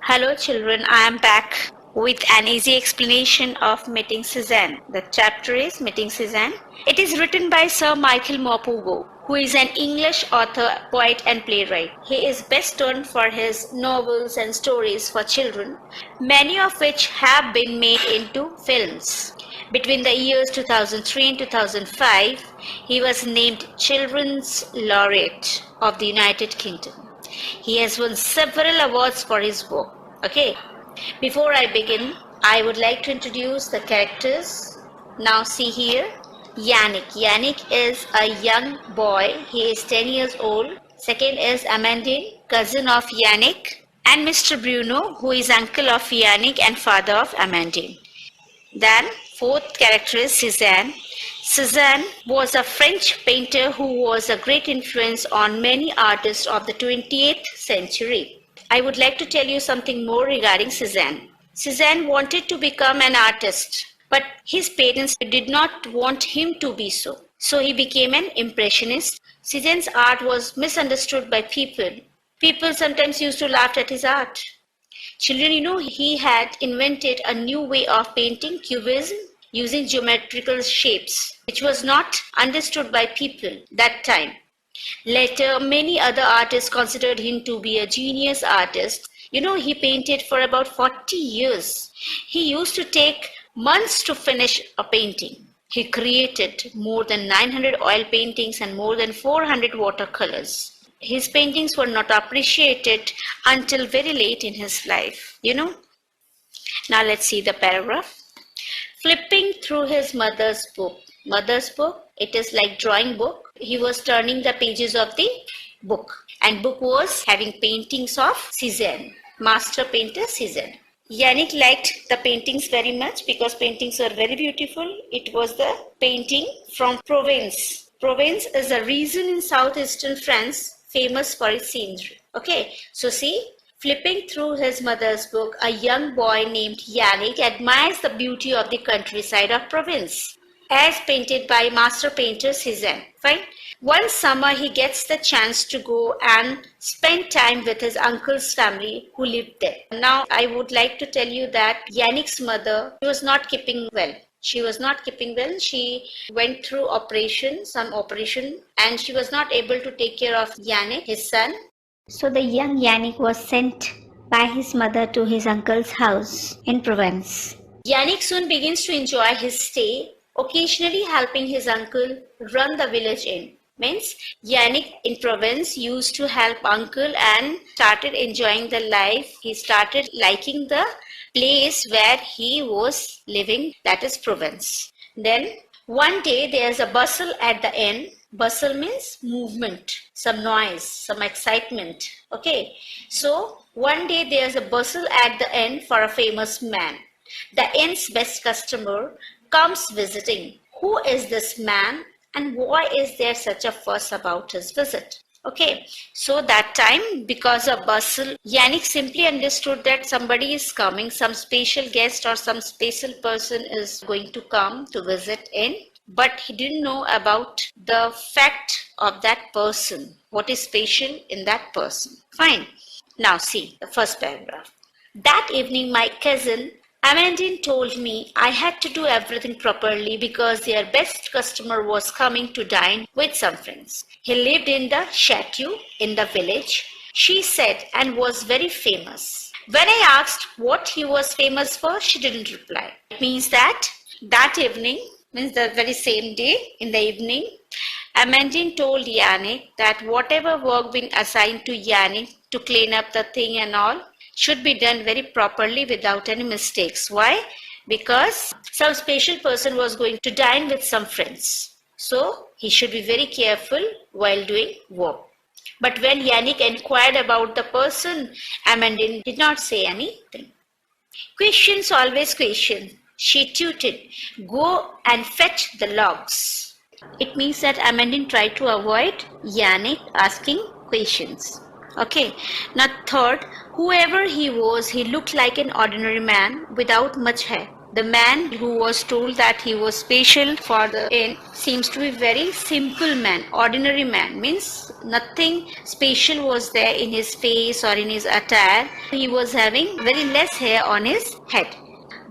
Hello children, I am back with an easy explanation of Meeting Suzanne. The chapter is Meeting Suzanne. It is written by Sir Michael Morpurgo, who is an English author, poet and playwright. He is best known for his novels and stories for children, many of which have been made into films. Between the years 2003 and 2005, he was named Children's Laureate of the United Kingdom. He has won several awards for his work. Okay, before I begin, I would like to introduce the characters. Now see here, Yannick. Yannick is a young boy. He is 10 years old. Second is Amandine, cousin of Yannick. And Mr. Bruno, who is uncle of Yannick and father of Amandine. Then fourth character is Cézanne. Cézanne was a French painter who was a great influence on many artists of the 20th century. I would like to tell you something more regarding Cézanne. Cézanne wanted to become an artist, but his parents did not want him to be so. So he became an impressionist. Cézanne's art was misunderstood by people. People sometimes used to laugh at his art. Children, he had invented a new way of painting, cubism, using geometrical shapes, which was not understood by people that time. Later, many other artists considered him to be a genius artist. He painted for about 40 years. He used to take months to finish a painting. He created more than 900 oil paintings and more than 400 watercolors. His paintings were not appreciated until very late in his life, Now let's see the paragraph. Flipping through his mother's book. Mother's book, it is like drawing book. He was turning the pages of the book. And book was having paintings of Cézanne, master painter Cézanne. Yannick liked the paintings very much because paintings were very beautiful. It was the painting from Provence. Provence is a region in southeastern France famous for its scenery. Okay, so see, flipping through his mother's book, a young boy named Yannick admires the beauty of the countryside of Provence, as painted by master painter Cézanne. Fine. One summer, he gets the chance to go and spend time with his uncle's family who lived there. Now, I would like to tell you that Yannick's mother was not keeping well. She was not keeping well. She went through some operation, and she was not able to take care of Yannick, his son. So the young Yannick was sent by his mother to his uncle's house in Provence. Yannick soon begins to enjoy his stay, occasionally helping his uncle run the village inn. Means Yannick in Provence used to help uncle and started enjoying the life. He started liking the place where he was living, that is Provence. Then one day there's a bustle at the inn. Bustle means movement, some noise, some excitement. Okay, so one day there's a bustle at the inn for a famous man. The inn's best customer comes visiting. Who is this man and why is there such a fuss about his visit? Okay, so that time, because of bustle, Yannick simply understood that somebody is coming, some special guest or some special person is going to come to visit in, but he didn't know about the fact of that person, what is special in that person. Fine. Now see the first paragraph. That evening, my cousin Amandine told me I had to do everything properly because their best customer was coming to dine with some friends. He lived in the chateau in the village, she said, and was very famous. When I asked what he was famous for, she didn't reply. It means that evening, means the very same day in the evening, Amandine told Yannick that whatever work being assigned to Yannick to clean up the thing and all, should be done very properly without any mistakes. Why? Because some special person was going to dine with some friends. So he should be very careful while doing work. But when Yannick inquired about the person, Amandine did not say anything. Questions, always question, she tutored. Go and fetch the logs. It means that Amandine tried to avoid Yannick asking questions. Okay, now third, whoever he was, he looked like an ordinary man without much hair. The man who was told that he was special for the inn seems to be very simple man, ordinary man, means nothing special was there in his face or in his attire. He was having very less hair on his head.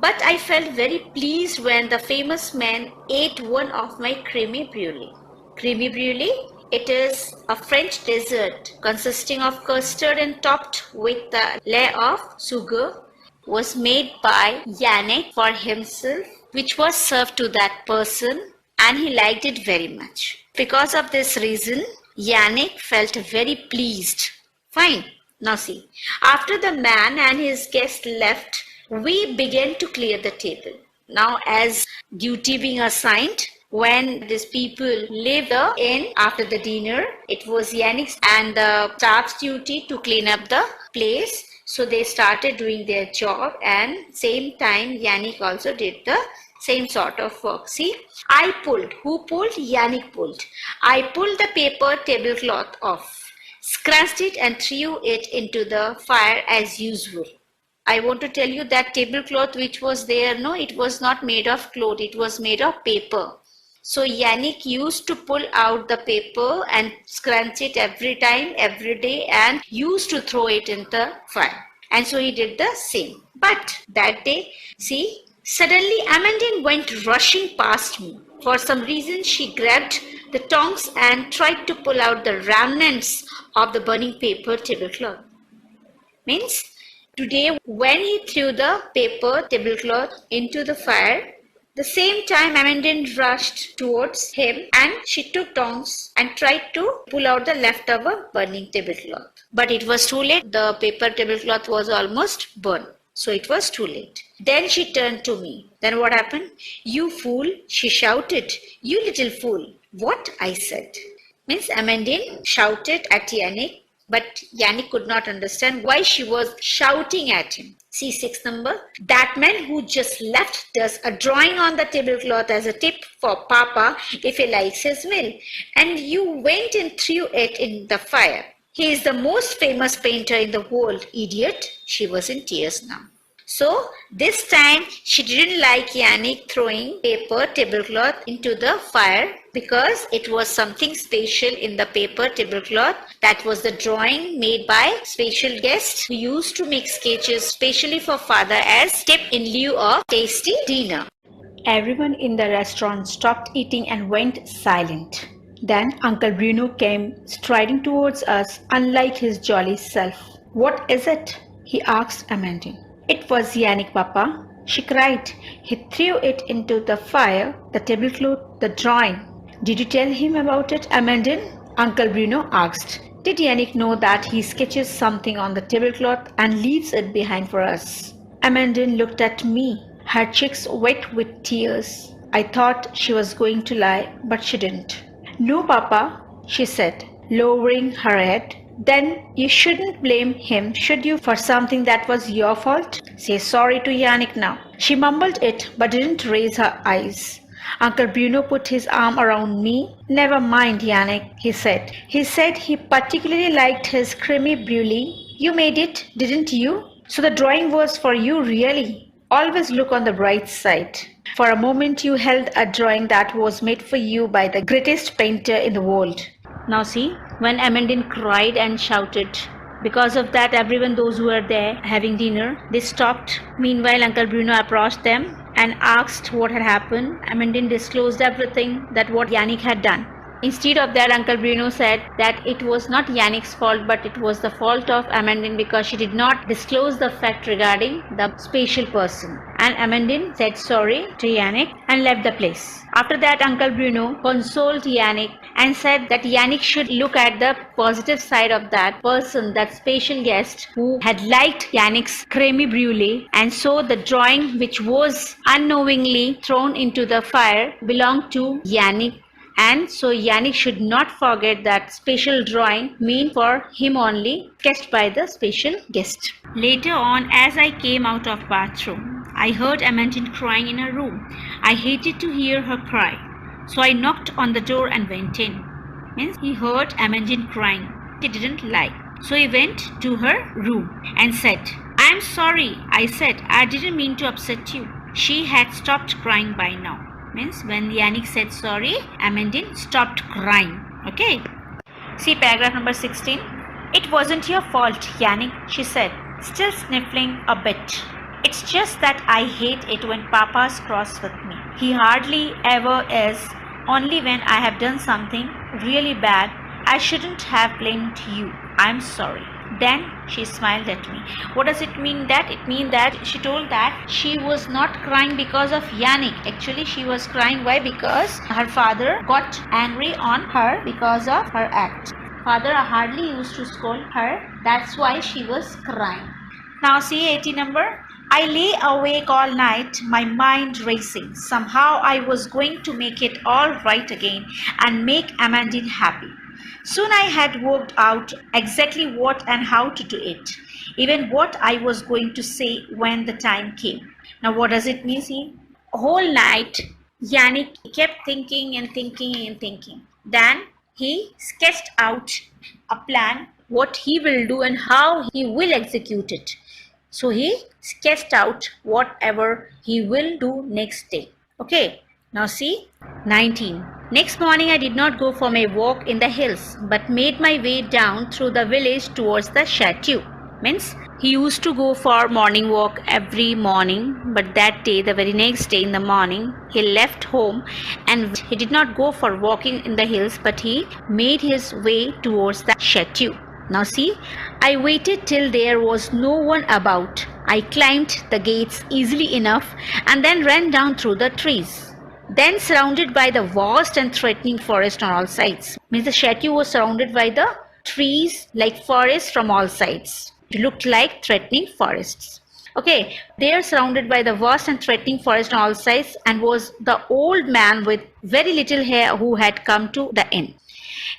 But I felt very pleased when the famous man ate one of my creme brulee. Creme brulee, it is a French dessert consisting of custard and topped with a layer of sugar, was made by Yannick for himself, which was served to that person, and he liked it very much. Because of this reason, Yannick felt very pleased. Fine. Now see, after the man and his guest left, we began to clear the table. Now, as duty being assigned, when these people leave the inn after the dinner, it was Yannick's and the staff's duty to clean up the place. So they started doing their job, and same time Yannick also did the same sort of work. See, I pulled. Who pulled? Yannick pulled. I pulled the paper tablecloth off, scratched it and threw it into the fire as usual. I want to tell you that tablecloth which was there, no, it was not made of cloth, it was made of paper. So Yannick used to pull out the paper and scrunch it every time, every day, and used to throw it in the fire. And so he did the same. But that day, see, suddenly Amandine went rushing past me. For some reason, she grabbed the tongs and tried to pull out the remnants of the burning paper tablecloth. Means, today when he threw the paper tablecloth into the fire, the same time Amandine rushed towards him and she took tongs and tried to pull out the leftover burning tablecloth. But it was too late. The paper tablecloth was almost burned. So it was too late. Then she turned to me. Then what happened? "You fool," she shouted. "You little fool." "What?" I said. Means Amandine shouted at Yannick, but Yannick could not understand why she was shouting at him. See, 6th number. "That man who just left does a drawing on the tablecloth as a tip for Papa if he likes his meal. And you went and threw it in the fire. He is the most famous painter in the world, idiot." She was in tears now. So this time she didn't like Yannick throwing paper tablecloth into the fire because it was something special in the paper tablecloth. That was the drawing made by special guests who used to make sketches specially for father as tip in lieu of tasty dinner. Everyone in the restaurant stopped eating and went silent. Then Uncle Bruno came striding towards us, unlike his jolly self. "What is it?" he asked Amandine. "It was Yannick, Papa," she cried. "He threw it into the fire, the tablecloth, the drawing." "Did you tell him about it, Amandine?" Uncle Bruno asked. "Did Yannick know that he sketches something on the tablecloth and leaves it behind for us?" Amandine looked at me, her cheeks wet with tears. I thought she was going to lie, but she didn't. "No, Papa," she said, lowering her head. "Then you shouldn't blame him, should you, for something that was your fault? Say sorry to Yannick now." She mumbled it, but didn't raise her eyes. Uncle Bruno put his arm around me. "Never mind, Yannick," he said. "He said he particularly liked his creme brulee. You made it, didn't you? So the drawing was for you, really. Always look on the bright side. For a moment you held a drawing that was made for you by the greatest painter in the world." Now see, when Amandine cried and shouted, because of that everyone, those who were there having dinner, they stopped. Meanwhile Uncle Bruno approached them and asked what had happened. Amandine disclosed everything, that what Yannick had done. Instead of that, Uncle Bruno said that it was not Yannick's fault, but it was the fault of Amandine because she did not disclose the fact regarding the special person. And Amandine said sorry to Yannick and left the place. After that, Uncle Bruno consoled Yannick and said that Yannick should look at the positive side of that person, that special guest who had liked Yannick's creme brulee, and so the drawing which was unknowingly thrown into the fire belonged to Yannick. And so Yannick should not forget that special drawing meant for him only, sketched by the special guest. Later on, as I came out of bathroom, I heard Amandine crying in her room. I hated to hear her cry, so I knocked on the door and went in. Means he heard Amandine crying. He didn't lie. So he went to her room and said, "I'm sorry," I said. "I didn't mean to upset you." she had stopped crying by now. Means when Yannick said sorry, Amandine stopped crying. Okay. See paragraph number 16. It wasn't your fault, Yannick, she said, still sniffling a bit. It's just that I hate it when Papa's cross with me. He hardly ever is, only when I have done something really bad. I shouldn't have blamed you. I'm sorry. Then she smiled at me. What does it mean that? It means that she told that she was not crying because of Yannick. Actually, she was crying. Why? Because her father got angry on her because of her act. Father hardly used to scold her. That's why she was crying. Now see 80 number. I lay awake all night, my mind racing. Somehow I was going to make it all right again and make Amandine happy. Soon I had worked out exactly what and how to do it, even what I was going to say when the time came. Now what does it mean? See, whole night Yannick kept thinking and thinking and thinking. Then he sketched out a plan, what he will do and how he will execute it. So he sketched out whatever he will do next day. Okay, now see 19. Next morning I did not go for my walk in the hills, but made my way down through the village towards the chateau. Means he used to go for morning walk every morning, but that day, the very next day in the morning, he left home and he did not go for walking in the hills, but he made his way towards the chateau. Now see, I waited till there was no one about. I climbed the gates easily enough and then ran down through the trees. Then surrounded by the vast and threatening forest on all sides. Means the chateau was surrounded by the trees like forests from all sides. It looked like threatening forests. Okay, they are surrounded by the vast and threatening forest on all sides and was the old man with very little hair who had come to the inn.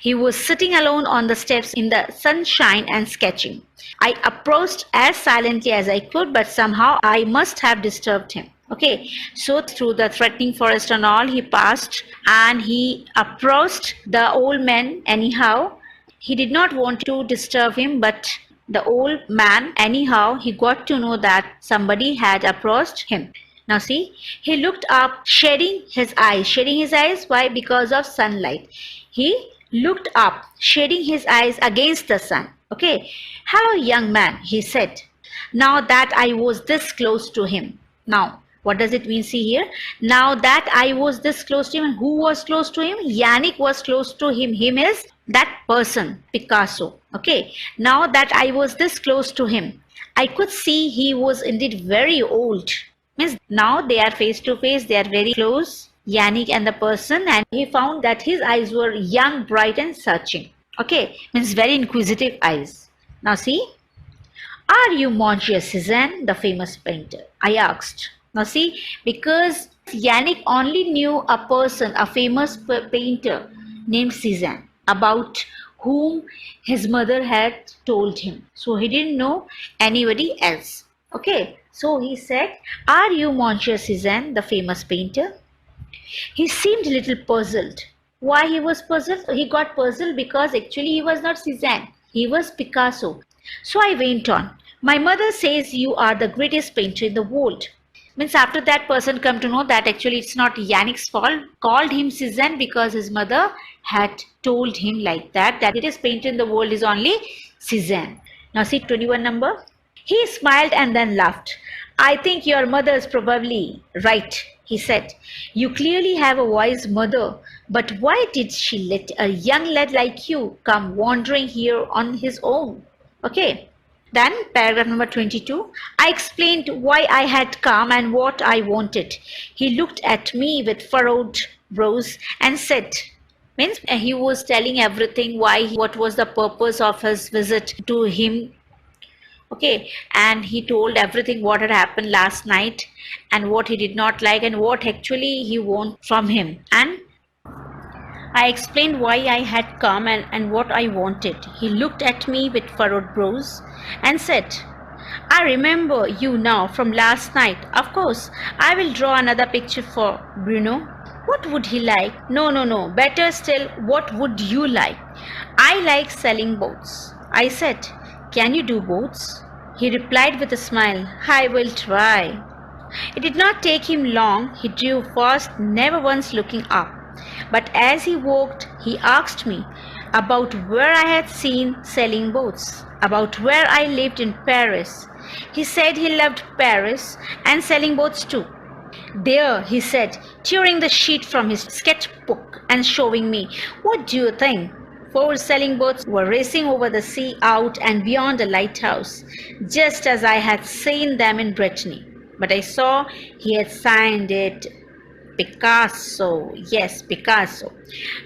He was sitting alone on the steps in the sunshine and sketching. I approached as silently as I could, but somehow I must have disturbed him. Okay, so through the threatening forest and all, he passed and he approached the old man anyhow. He did not want to disturb him, but the old man anyhow, he got to know that somebody had approached him. Now see, he looked up, shading his eyes. Shading his eyes, why? Because of sunlight. He looked up, shading his eyes against the sun. Okay, hello young man, he said, now that I was this close to him. Now, what does it mean? See here. Now that I was this close to him, and who was close to him? Yannick was close to him. Him is that person, Picasso. Okay. Now that I was this close to him, I could see he was indeed very old. Means now they are face to face. They are very close, Yannick and the person, and he found that his eyes were young, bright, and searching. Okay. Means very inquisitive eyes. Now see. Are you Monsieur Cézanne, the famous painter? I asked. Now see, because Yannick only knew a person, a famous painter named Cézanne, about whom his mother had told him. So he didn't know anybody else. Okay, so he said, are you Monsieur Cézanne, the famous painter? He seemed a little puzzled. Why he was puzzled? He got puzzled because actually he was not Cézanne. He was Picasso. So I went on. My mother says you are the greatest painter in the world. Means after that person come to know that actually it's not Yannick's fault, called him Cézanne because his mother had told him like that the greatest painter in the world is only Cézanne. Now see 21 number. He smiled and then laughed. I think your mother is probably right, he said. You clearly have a wise mother, but why did she let a young lad like you come wandering here on his own? Okay. Then paragraph number 22, I explained why I had come and what I wanted. He looked at me with furrowed brows and said, means he was telling everything why, what was the purpose of his visit to him. Okay, and he told everything what had happened last night and what he did not like and what actually he wanted from him. And I explained why I had come and what I wanted. He looked at me with furrowed brows and said, I remember you now from last night. Of course, I will draw another picture for Bruno. What would he like? No. Better still, what would you like? I like selling boats. I said, can you do boats? He replied with a smile, I will try. It did not take him long. He drew fast, never once looking up. But as he walked, he asked me about where I had seen sailing boats, about where I lived in Paris. He said he loved Paris and sailing boats too. There, he said, tearing the sheet from his sketchbook and showing me. What do you think? 4 sailing boats were racing over the sea out and beyond a lighthouse, just as I had seen them in Brittany. But I saw he had signed it Picasso. Yes, Picasso.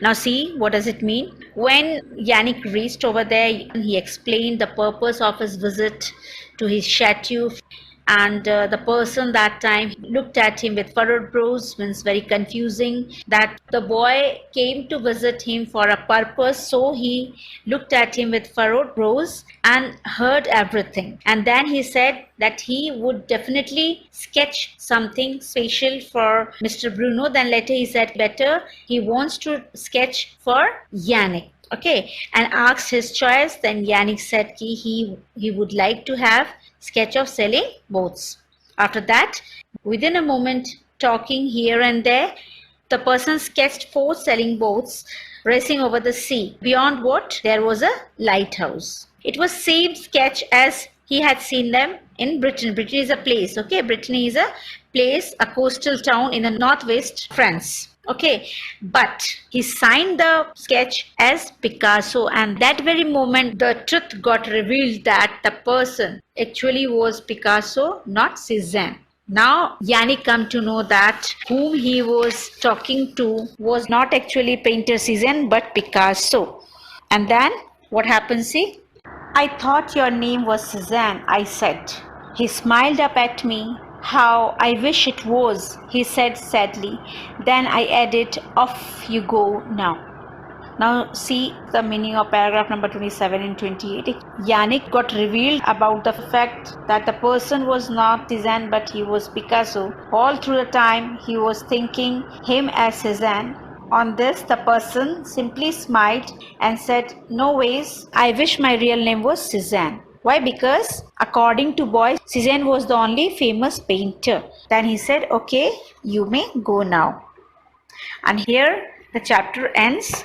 Now see, what does it mean? When Yannick reached over there, he explained the purpose of his visit to his chateau, and the person that time looked at him with furrowed brows, means very confusing that the boy came to visit him for a purpose, so he looked at him with furrowed brows and heard everything. And then he said that he would definitely sketch something special for Mr. Bruno. Then later he said better he wants to sketch for Yannick. Okay, and asked his choice. Then Yannick said he would like to have sketch of sailing boats. After that, within a moment, talking here and there, the person sketched 4 sailing boats racing over the sea. Beyond what? There was a lighthouse. It was same sketch as he had seen them in Britain. Brittany is a place. Okay, Brittany is a place, a coastal town in the northwest France. Okay, but he signed the sketch as Picasso, and that very moment the truth got revealed that the person actually was Picasso, not Cezanne. Now Yannick come to know that whom he was talking to was not actually painter Cezanne but Picasso. And then what happened, see? I thought your name was Cezanne, I said. He smiled up at me. How I wish it was, he said sadly. Then I added, off you go now. Now see the meaning of paragraph number 27 and 28. Yannick got revealed about the fact that the person was not Cezanne but he was Picasso. All through the time he was thinking him as Cezanne. On this the person simply smiled and said, no ways, I wish my real name was Cezanne. Why? Because according to boy, Cezanne was the only famous painter. Then he said, okay, you may go now. And here the chapter ends.